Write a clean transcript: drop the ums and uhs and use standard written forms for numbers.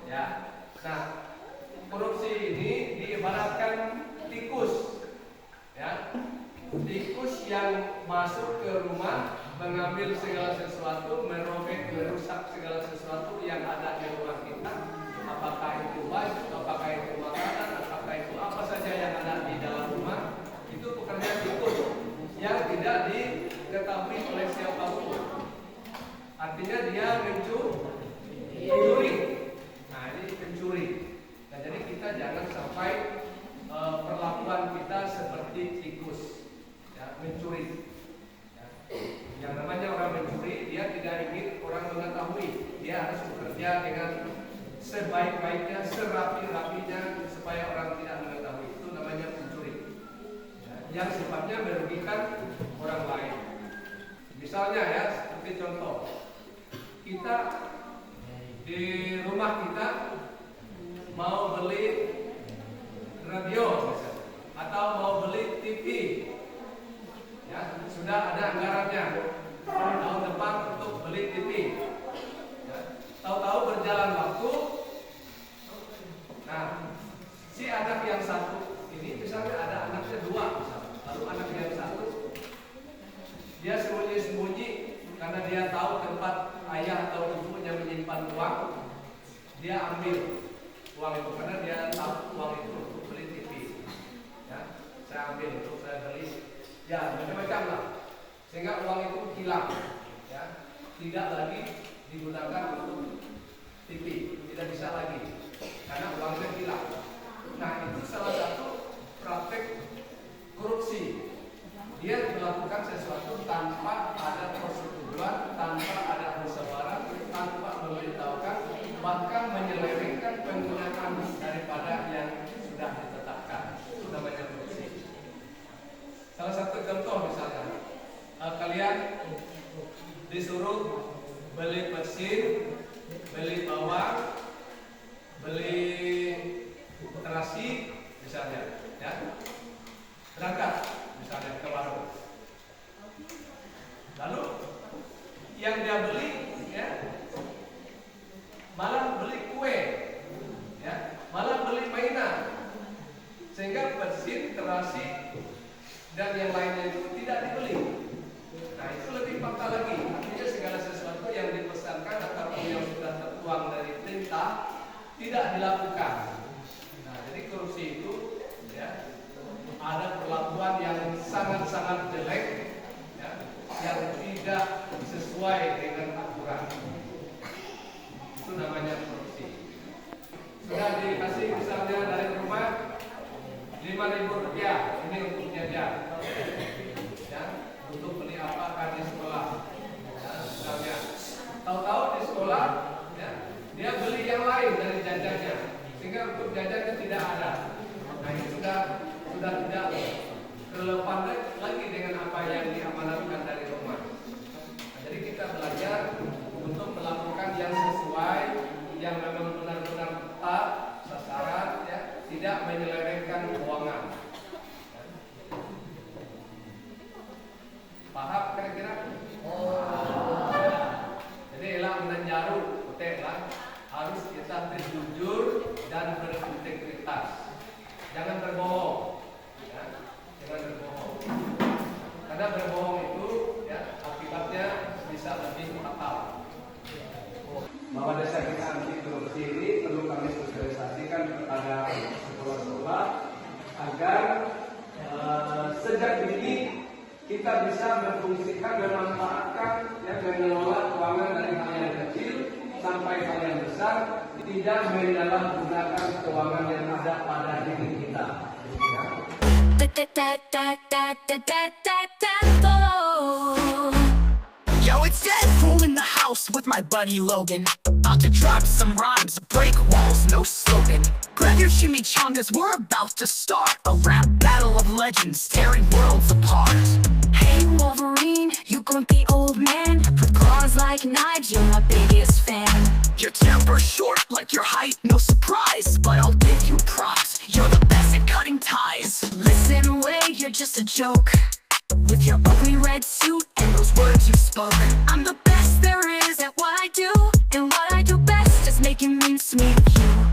Ya. Nah, korupsi ini diibaratkan tikus. Ya. Tikus yang masuk ke rumah, mengambil segala sesuatu, merobek, merusak segala sesuatu yang ada di rumah kita. Apakah itu baju, apakah itu makanan, apakah itu apa saja yang ada di dalam rumah, itu pekerjaan tikus yang tidak diketahui oleh siapapun. Artinya dia mencuri. Nah, ini pencuri. Nah, jadi kita jangan sampai perlakuan kita seperti tikus, ya, mencuri. Ya. Yang namanya orang mencuri, dia tidak ingin orang mengetahui. Dia harus bekerja dengan sebaik-baiknya, serapi-rapinya supaya orang tidak mengetahui. Itu namanya pencuri. Ya. Yang sifatnya merugikan orang lain. Misalnya ya, seperti contoh, kita di rumah kita mau beli radio atau mau beli TV, ya sudah ada anggarannya tahun depan untuk beli TV. Ya, tahu-tahu berjalan waktu, nah si anak yang satu ini misalnya ada anaknya dua, misalnya, lalu anak yang satu dia sembunyi-sembunyi karena dia tahu tempat ayah atau ibunya menyimpan uang, dia ambil uang itu karena dia tahu uang itu untuk beli TV. Ya, saya ambil untuk saya beli, ya macam-macam lah, sehingga uang itu hilang, ya tidak lagi digunakan untuk TV, tidak bisa lagi karena uangnya hilang. Nah, itu salah satu praktek korupsi. Dia melakukan sesuatu tanpa ada persetujuan, tanpa ada musyawarah, tanpa memberitahukan, bahkan menyelewengkan penggunaan daripada yang sudah ditetapkan. Itu namanya korupsi. Salah satu contoh misalnya, kalian disuruh beli mesin, beli bawang, beli terasi, misalnya, ya, berangkat misalnya ke warung. Lalu yang dia beli, ya, malah beli kue, ya, malah beli mainan, sehingga mesin, terasi, dan yang lainnya itu tidak dibeli. Nah, itu lebih fatal lagi. Artinya segala sesuatu yang dipesankan ataupun yang sudah tertuang dari perintah tidak dilakukan. Nah, jadi korupsi itu, ya, ada perlakuan yang sangat-sangat jelek, ya, yang tidak sesuai dengan aturan. Itu namanya korupsi. Sudah dikasih misalnya dari rumah 5.000 rupiah, ini untuk jajan, ya, untuk beli apa kan di sekolah, ya, misalnya. Tahu-tahu di sekolah, ya, dia beli yang lain dari jajannya, sehingga untuk jajannya tidak ada. Nah, ini sudah tidak relevan lagi dengan apa yang diamanatkan dari rumah. Nah, jadi kita belajar untuk melakukan yang sesuai, yang memang benar-benar tepat sasaran, ya, tidak menyelewengkan keuangan. Paham kira-kira? Jadi elah menanjaru, lah, harus kita jujur dan berintegritas. Jangan berbohong, ya, jangan berbohong. Karena berbohong itu, ya, akibatnya bisa lebih fatal. Bahwa dasar kita anti korupsi ini perlu kami sosialisasikan kepada sekolah-sekolah agar sejak dini kita bisa berfungsikan, memanfaatkan, ya, mengelola keuangan dari hal yang kecil sampai hal yang besar, tidak menyalahgunakan keuangan yang ada pada diri kita. Yo, it's Deadpool in the house with my buddy Logan. About to drop some rhymes, break walls, no slogan. Grab your chimichangas, we're about to start a rap battle of legends, tearing worlds apart. Hey Wolverine, you grumpy old man, with claws like knives, you're my biggest fan. Your temper's short like your height, no surprise, but I'll give you props, you're the best at cutting ties. Listen away, you're just a joke, with your ugly red suit and those words you spoke. I'm the best there is at what I do, and what I do best is making memes need you.